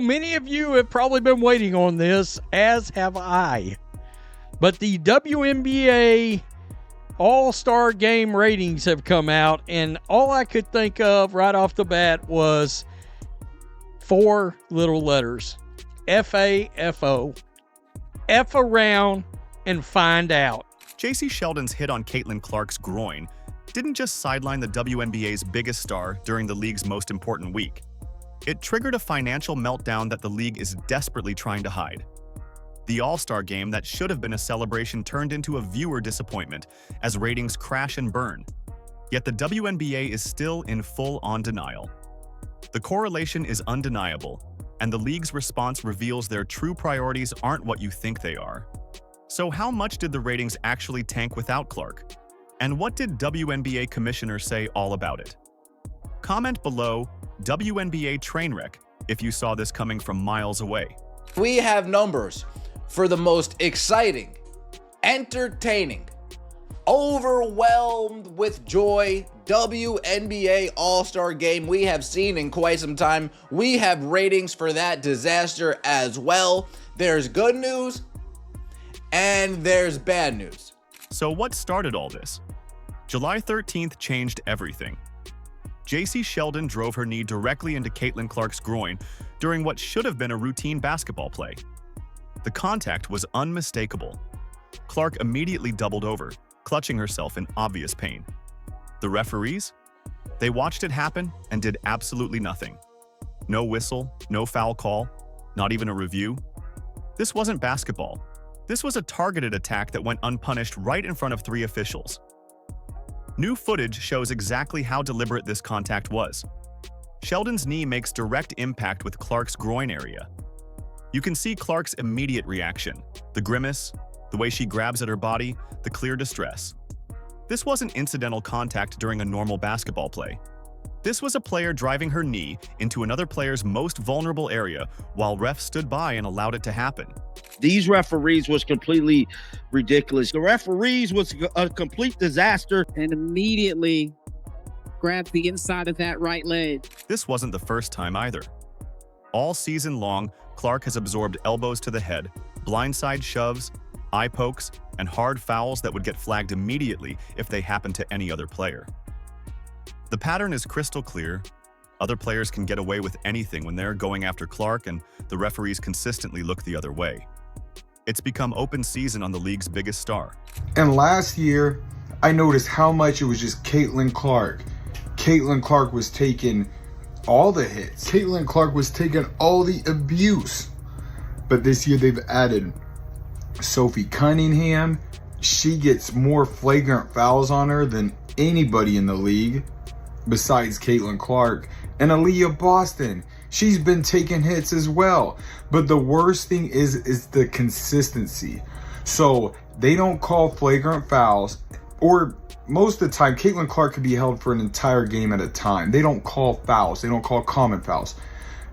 many of you have probably been waiting on this, as have I. But the WNBA All-Star Game ratings have come out, and all I could think of right off the bat was 4 little letters. F-A-F-O. F around and find out. Jacy Sheldon's hit on Caitlin Clark's groin didn't just sideline the WNBA's biggest star during the league's most important week. It triggered a financial meltdown that the league is desperately trying to hide. The All-Star Game that should have been a celebration turned into a viewer disappointment as ratings crash and burn. Yet the WNBA is still in full-on denial. The correlation is undeniable, and the league's response reveals their true priorities aren't what you think they are. So how much did the ratings actually tank without Clark? And what did WNBA commissioner say all about it? Comment below WNBA trainwreck if you saw this coming from miles away. We have numbers for the most exciting, entertaining, overwhelmed with joy WNBA All-Star Game we have seen in quite some time. We have ratings for that disaster as well. There's good news and there's bad news. So what started all this? July 13th changed everything. Jacy Sheldon drove her knee directly into Caitlin Clark's groin during what should have been a routine basketball play. The contact was unmistakable. Clark immediately doubled over, clutching herself in obvious pain. The referees? They watched it happen and did absolutely nothing. No whistle, no foul call, not even a review. This wasn't basketball. This was a targeted attack that went unpunished right in front of 3 officials. New footage shows exactly how deliberate this contact was. Sheldon's knee makes direct impact with Clark's groin area. You can see Clark's immediate reaction, the grimace, the way she grabs at her body, the clear distress. This wasn't incidental contact during a normal basketball play. This was a player driving her knee into another player's most vulnerable area while refs stood by and allowed it to happen. These referees was completely ridiculous. The referees was a complete disaster. And immediately grabbed the inside of that right leg. This wasn't the first time either. All season long, Clark has absorbed elbows to the head, blindside shoves, eye pokes, and hard fouls that would get flagged immediately if they happened to any other player. The pattern is crystal clear. Other players can get away with anything when they're going after Clark, and the referees consistently look the other way. It's become open season on the league's biggest star. And last year, I noticed how much it was just Caitlin Clark. Caitlin Clark was taking all the hits. Caitlin Clark was taking all the abuse. But this year they've added Sophie Cunningham. She gets more flagrant fouls on her than anybody in the league besides Caitlin Clark. And Aaliyah Boston, she's been taking hits as well. But the worst thing is the consistency. So they don't call flagrant fouls, or most of the time, Caitlin Clark could be held for an entire game at a time. They don't call fouls. They don't call common fouls.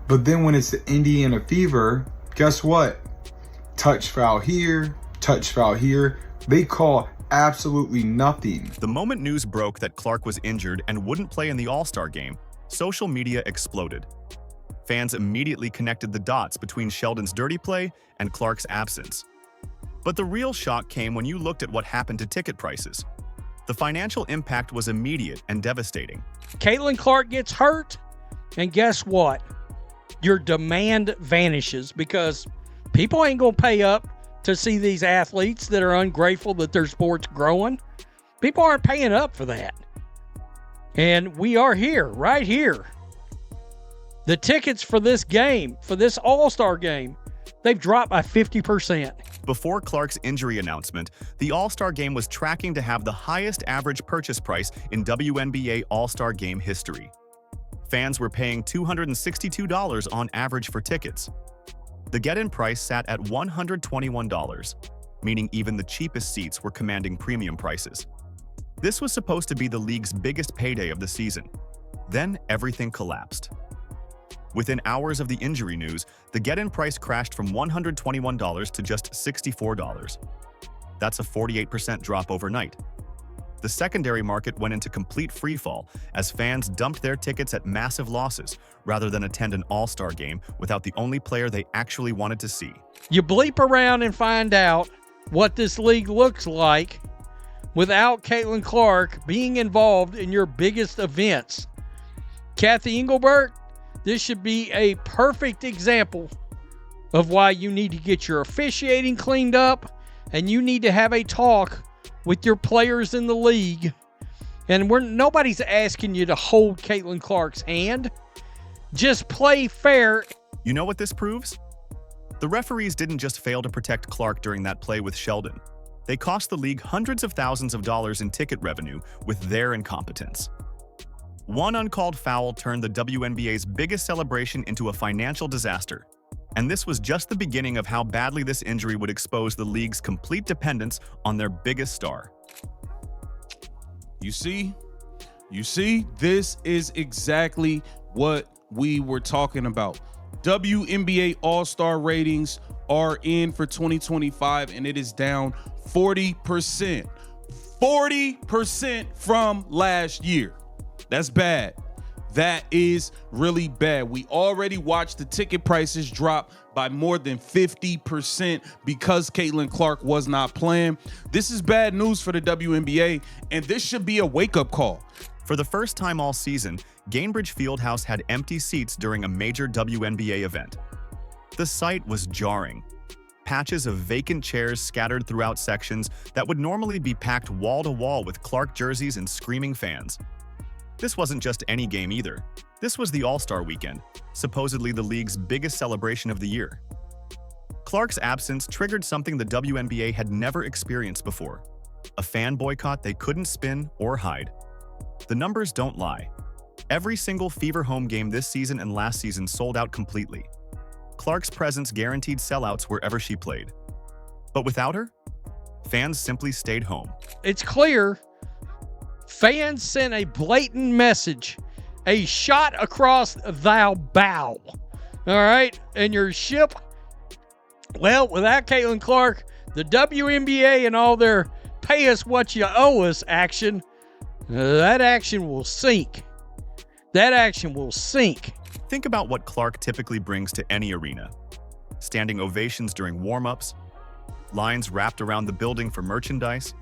But then when it's the Indiana Fever, guess what? Touch foul here, touch foul here. They call absolutely nothing. The moment news broke that Clark was injured and wouldn't play in the All-Star Game, social media exploded. Fans immediately connected the dots between Sheldon's dirty play and Clark's absence. But the real shock came when you looked at what happened to ticket prices. The financial impact was immediate and devastating. Caitlin Clark gets hurt, and guess what? Your demand vanishes because people ain't going to pay up to see these athletes that are ungrateful that their sport's growing. People aren't paying up for that. And we are here, right here. The tickets for this game, for this All-Star Game, they've dropped by 50%. Before Clark's injury announcement, the All-Star Game was tracking to have the highest average purchase price in WNBA All-Star Game history. Fans were paying $262 on average for tickets. The get-in price sat at $121, meaning even the cheapest seats were commanding premium prices. This was supposed to be the league's biggest payday of the season. Then everything collapsed. Within hours of the injury news, the get-in price crashed from $121 to just $64. That's a 48% drop overnight. The secondary market went into complete freefall as fans dumped their tickets at massive losses rather than attend an all-star game without the only player they actually wanted to see. You bleep around and find out what this league looks like without Caitlin Clark being involved in your biggest events. Kathy Engelbert, this should be a perfect example of why you need to get your officiating cleaned up and you need to have a talk with your players in the league. And nobody's asking you to hold Caitlin Clark's hand. Just play fair. You know what this proves? The referees didn't just fail to protect Clark during that play with Sheldon. They cost the league hundreds of thousands of dollars in ticket revenue with their incompetence. One uncalled foul turned the WNBA's biggest celebration into a financial disaster. And this was just the beginning of how badly this injury would expose the league's complete dependence on their biggest star. You see, this is exactly what we were talking about. WNBA All-Star ratings are in for 2025, and it is down 40%. 40% from last year. That's bad. That is really bad. We already watched the ticket prices drop by more than 50% because Caitlin Clark was not playing. This is bad news for the WNBA, and this should be a wake-up call. For the first time all season, Gainbridge Fieldhouse had empty seats during a major WNBA event. The sight was jarring. Patches of vacant chairs scattered throughout sections that would normally be packed wall to wall with Clark jerseys and screaming fans. This wasn't just any game either. This was the All-Star Weekend, supposedly the league's biggest celebration of the year. Clark's absence triggered something the WNBA had never experienced before, a fan boycott they couldn't spin or hide. The numbers don't lie. Every single Fever home game this season and last season sold out completely. Clark's presence guaranteed sellouts wherever she played. But without her, fans simply stayed home. It's clear fans sent a blatant message, a shot across thou bow. All right? And your ship, well, without Caitlin Clark, the WNBA and all their pay us what you owe us action, that action will sink. That action will sink. Think about what Clark typically brings to any arena. Standing ovations during warm-ups, lines wrapped around the building for merchandise,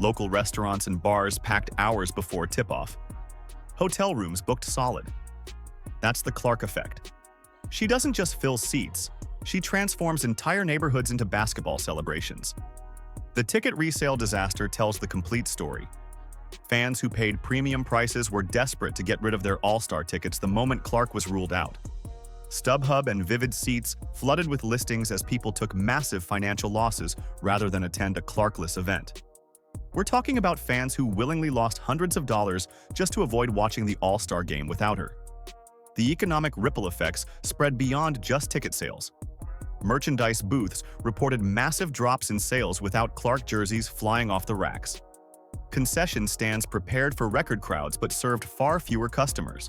local restaurants and bars packed hours before tip-off, hotel rooms booked solid. That's the Clark effect. She doesn't just fill seats, she transforms entire neighborhoods into basketball celebrations. The ticket resale disaster tells the complete story. Fans who paid premium prices were desperate to get rid of their All-Star tickets the moment Clark was ruled out. StubHub and Vivid Seats flooded with listings as people took massive financial losses rather than attend a Clarkless event. We're talking about fans who willingly lost hundreds of dollars just to avoid watching the All-Star game without her. The economic ripple effects spread beyond just ticket sales. Merchandise booths reported massive drops in sales without Clark jerseys flying off the racks. Concession stands prepared for record crowds but served far fewer customers.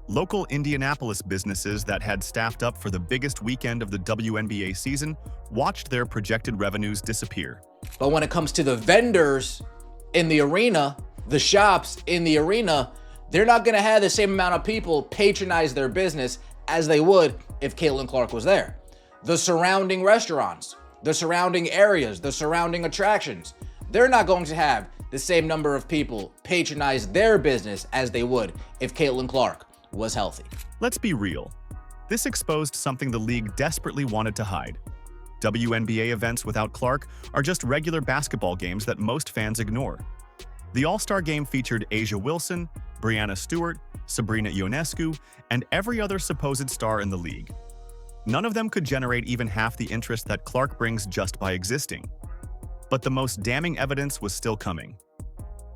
Local Indianapolis businesses that had staffed up for the biggest weekend of the WNBA season watched their projected revenues disappear. But when it comes to the vendors in the arena, the shops in the arena, they're not going to have the same amount of people patronize their business as they would if Caitlin Clark was there. The surrounding restaurants, the surrounding areas, the surrounding attractions, they're not going to have the same number of people patronize their business as they would if Caitlin Clark was healthy. Let's be real. This exposed something the league desperately wanted to hide. WNBA events without Clark are just regular basketball games that most fans ignore. The All-Star Game featured Asia Wilson, Breanna Stewart, Sabrina Ionescu, and every other supposed star in the league. None of them could generate even half the interest that Clark brings just by existing. But the most damning evidence was still coming.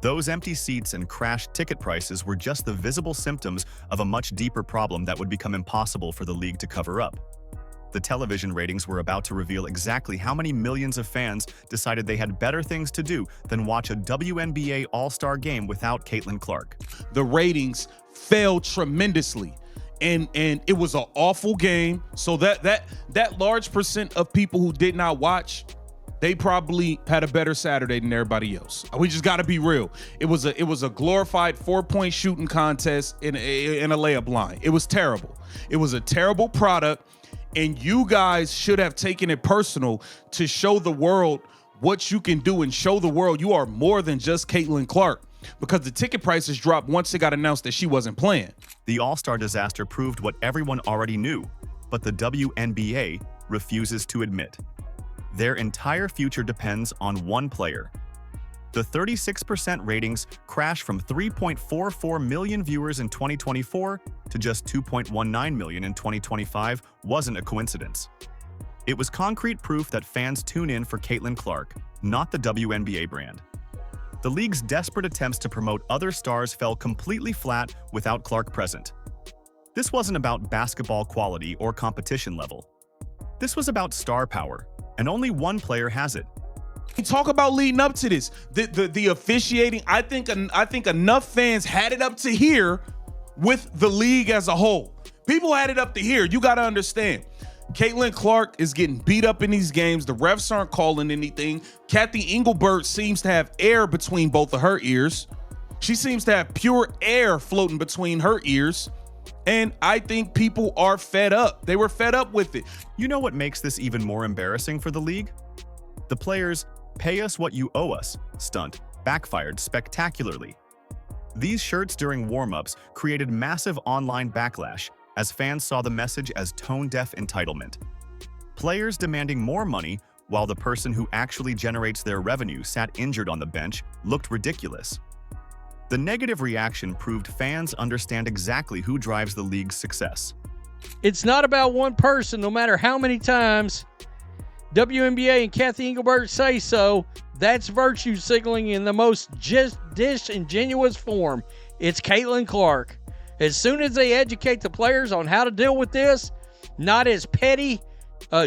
Those empty seats and crashed ticket prices were just the visible symptoms of a much deeper problem that would become impossible for the league to cover up. The television ratings were about to reveal exactly how many millions of fans decided they had better things to do than watch a WNBA All-Star game without Caitlin Clark. The ratings fell tremendously. And it was an awful game. So that large percent of people who did not watch, they probably had a better Saturday than everybody else. We just got to be real. It was a glorified 4-point shooting contest in a layup line. It was terrible. It was a terrible product, and you guys should have taken it personal to show the world what you can do and show the world you are more than just Caitlin Clark, because the ticket prices dropped once it got announced that she wasn't playing. The All-Star disaster proved what everyone already knew, but the WNBA refuses to admit. Their entire future depends on one player. The 36% ratings crashed from 3.44 million viewers in 2024 to just 2.19 million in 2025 wasn't a coincidence. It was concrete proof that fans tune in for Caitlin Clark, not the WNBA brand. The league's desperate attempts to promote other stars fell completely flat without Clark present. This wasn't about basketball quality or competition level. This was about star power, and only one player has it. Talk about leading up to this. The officiating, I think enough fans had it up to here with the league as a whole. People had it up to here. You got to understand. Caitlin Clark is getting beat up in these games. The refs aren't calling anything. Kathy Engelbert seems to have air between both of her ears. She seems to have pure air floating between her ears. And I think people are fed up. They were fed up with it. You know what makes this even more embarrassing for the league? The players' "pay us what you owe us" stunt backfired spectacularly. These shirts during warm-ups created massive online backlash as fans saw the message as tone-deaf entitlement. Players demanding more money while the person who actually generates their revenue sat injured on the bench looked ridiculous. The negative reaction proved fans understand exactly who drives the league's success. It's not about one person, no matter how many times WNBA and Kathy Engelbert say so. That's virtue signaling in the most disingenuous form. It's Caitlin Clark. As soon as they educate the players on how to deal with this, not as petty,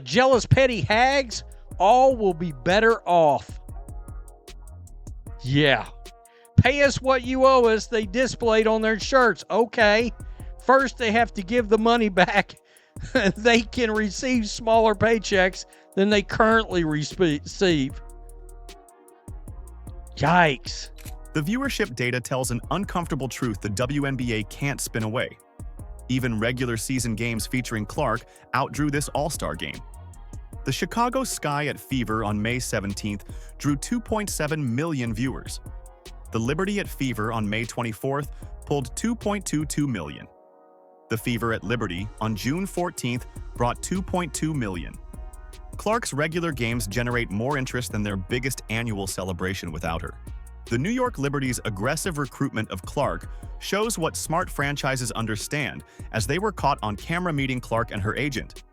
jealous petty hags, all will be better off. Yeah. Pay us what you owe us, they displayed on their shirts. Okay. First, they have to give the money back. They can receive smaller paychecks than they currently receive. Yikes. The viewership data tells an uncomfortable truth the WNBA can't spin away. Even regular season games featuring Clark outdrew this All-Star game. The Chicago Sky at Fever on May 17th drew 2.7 million viewers. The Liberty at Fever on May 24th pulled 2.22 million. The Fever at Liberty on June 14th brought 2.2 million. Clark's regular games generate more interest than their biggest annual celebration without her. The New York Liberty's aggressive recruitment of Clark shows what smart franchises understand, as they were caught on camera meeting Clark and her agent.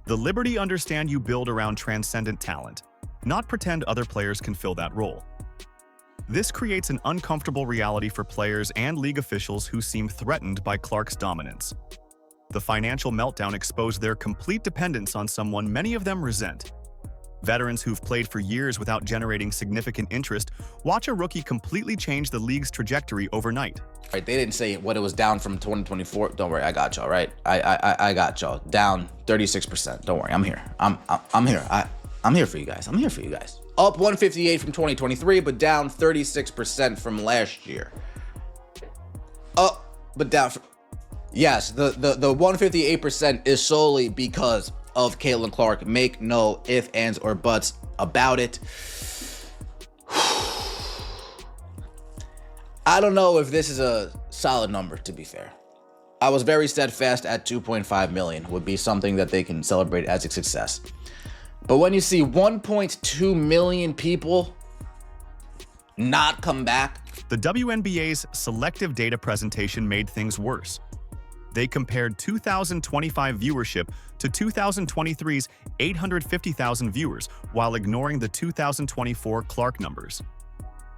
The Liberty understand you build around transcendent talent, not pretend other players can fill that role. This creates an uncomfortable reality for players and league officials who seem threatened by Clark's dominance. The financial meltdown exposed their complete dependence on someone many of them resent. Veterans who've played for years without generating significant interest watch a rookie completely change the league's trajectory overnight. Right, they didn't say what it was down from 2024. Don't worry, I got y'all, right? I got y'all. Down 36%. Don't worry, I'm here. I'm here. I'm here for you guys. I'm here for you guys. Up 158 from 2023, but down 36% from last year. Up, but down. Yes, the 158% is solely because of Caitlin Clark. Make no ifs, ands, or buts about it. I don't know if this is a solid number, to be fair. I was very steadfast at 2.5 million would be something that they can celebrate as a success. But when you see 1.2 million people not come back, the WNBA's selective data presentation made things worse. They compared 2025 viewership to 2023's 850,000 viewers while ignoring the 2024 Clark numbers.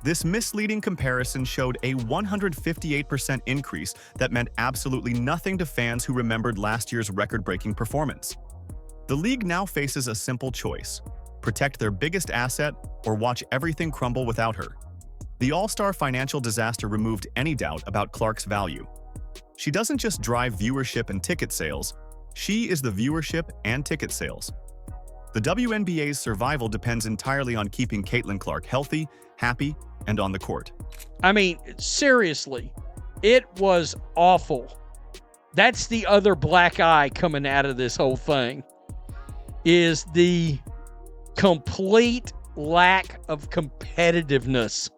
This misleading comparison showed a 158% increase that meant absolutely nothing to fans who remembered last year's record-breaking performance. The league now faces a simple choice: protect their biggest asset or watch everything crumble without her. The All-Star financial disaster removed any doubt about Clark's value. She doesn't just drive viewership and ticket sales, she is the viewership and ticket sales. The WNBA's survival depends entirely on keeping Caitlin Clark healthy, happy, and on the court. I mean, seriously, it was awful. That's the other black eye coming out of this whole thing, is the complete lack of competitiveness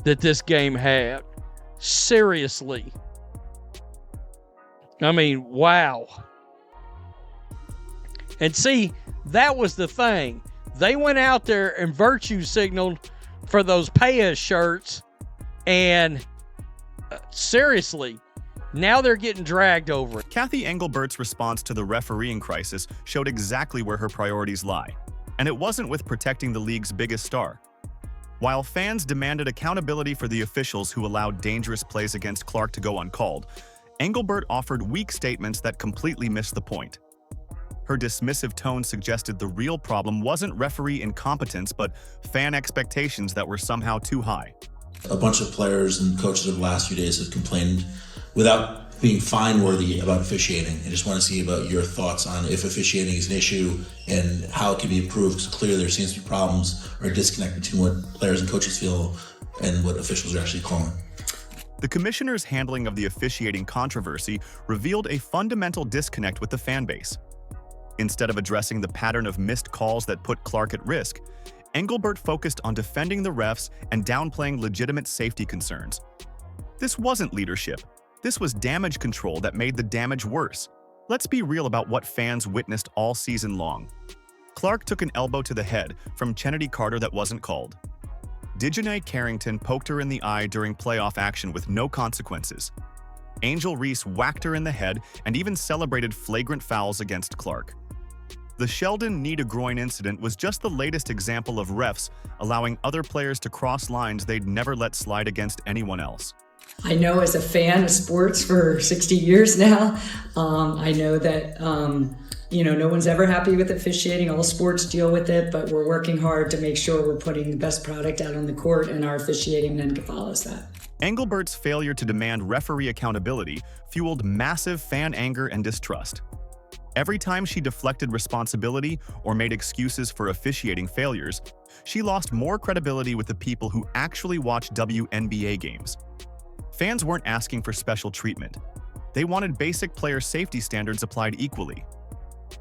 that this game had. Seriously. I mean, wow. And see, that was the thing. They went out there and virtue signaled for those pay us shirts, and seriously, now they're getting dragged over it. Cathy Engelbert's response to the refereeing crisis showed exactly where her priorities lie, and it wasn't with protecting the league's biggest star. While fans demanded accountability for the officials who allowed dangerous plays against Clark to go uncalled, Engelbert offered weak statements that completely missed the point. Her dismissive tone suggested the real problem wasn't referee incompetence, but fan expectations that were somehow too high. A bunch of players and coaches over the last few days have complained without being fine-worthy about officiating. I just want to see about your thoughts on if officiating is an issue and how it can be improved, because clearly there seems to be problems or a disconnect between what players and coaches feel and what officials are actually calling. The commissioner's handling of the officiating controversy revealed a fundamental disconnect with the fan base. Instead of addressing the pattern of missed calls that put Clark at risk, Engelbert focused on defending the refs and downplaying legitimate safety concerns. This wasn't leadership. This was damage control that made the damage worse. Let's be real about what fans witnessed all season long. Clark took an elbow to the head from Kennedy Carter that wasn't called. Dejanay Carrington poked her in the eye during playoff action with no consequences. Angel Reese whacked her in the head and even celebrated flagrant fouls against Clark. The Sheldon knee-to-groin incident was just the latest example of refs allowing other players to cross lines they'd never let slide against anyone else. I know as a fan of sports for 60 years now, I know that, no one's ever happy with officiating. All sports deal with it, but we're working hard to make sure we're putting the best product out on the court, and our officiating then follows that. Engelbert's failure to demand referee accountability fueled massive fan anger and distrust. Every time she deflected responsibility or made excuses for officiating failures, she lost more credibility with the people who actually watch WNBA games. Fans weren't asking for special treatment. They wanted basic player safety standards applied equally.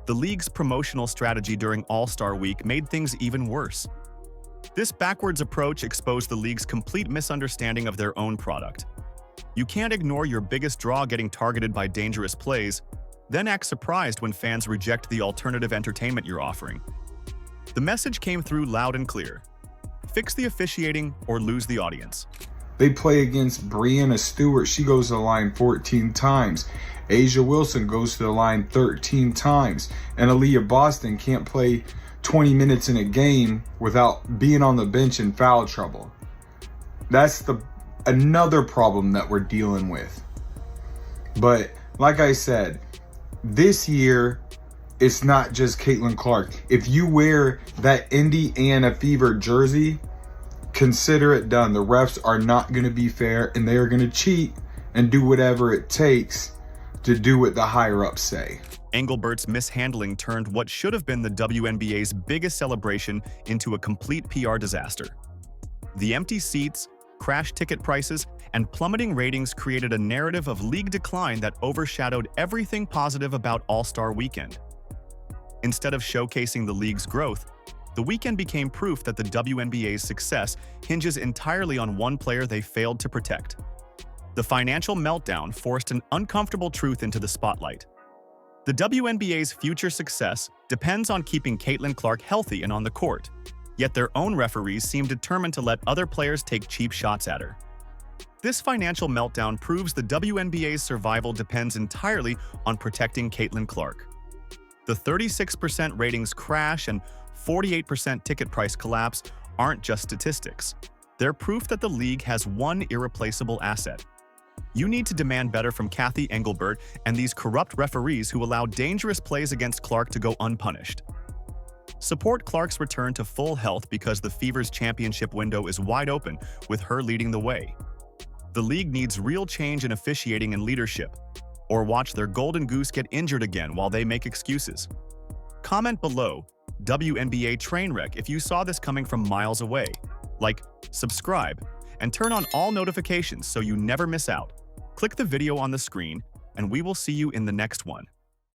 The league's promotional strategy during All-Star Week made things even worse. This backwards approach exposed the league's complete misunderstanding of their own product. You can't ignore your biggest draw getting targeted by dangerous plays, then act surprised when fans reject the alternative entertainment you're offering. The message came through loud and clear. Fix the officiating or lose the audience. They play against Breanna Stewart. She goes to the line 14 times. Asia Wilson goes to the line 13 times. And Aaliyah Boston can't play 20 minutes in a game without being on the bench in foul trouble. That's another problem that we're dealing with. But like I said, this year, it's not just Caitlin Clark. If you wear that Indiana Fever jersey, consider it done. The refs are not going to be fair, and they are going to cheat and do whatever it takes to do what the higher-ups say. Engelbert's mishandling turned what should have been the WNBA's biggest celebration into a complete PR disaster. The empty seats, crashed ticket prices, and plummeting ratings created a narrative of league decline that overshadowed everything positive about All-Star Weekend. Instead of showcasing the league's growth, the weekend became proof that the WNBA's success hinges entirely on one player they failed to protect. The financial meltdown forced an uncomfortable truth into the spotlight. The WNBA's future success depends on keeping Caitlin Clark healthy and on the court, yet their own referees seem determined to let other players take cheap shots at her. This financial meltdown proves the WNBA's survival depends entirely on protecting Caitlin Clark. The 36% ratings crash and 48% ticket price collapse aren't just statistics. They're proof that the league has one irreplaceable asset. You need to demand better from Cathy Engelbert and these corrupt referees who allow dangerous plays against Clark to go unpunished. Support Clark's return to full health because the Fever's championship window is wide open, with her leading the way. The league needs real change in officiating and leadership, or watch their golden goose get injured again while they make excuses. Comment below, WNBA train wreck if you saw this coming from miles away. Like, subscribe, and turn on all notifications so you never miss out. Click the video on the screen, and we will see you in the next one.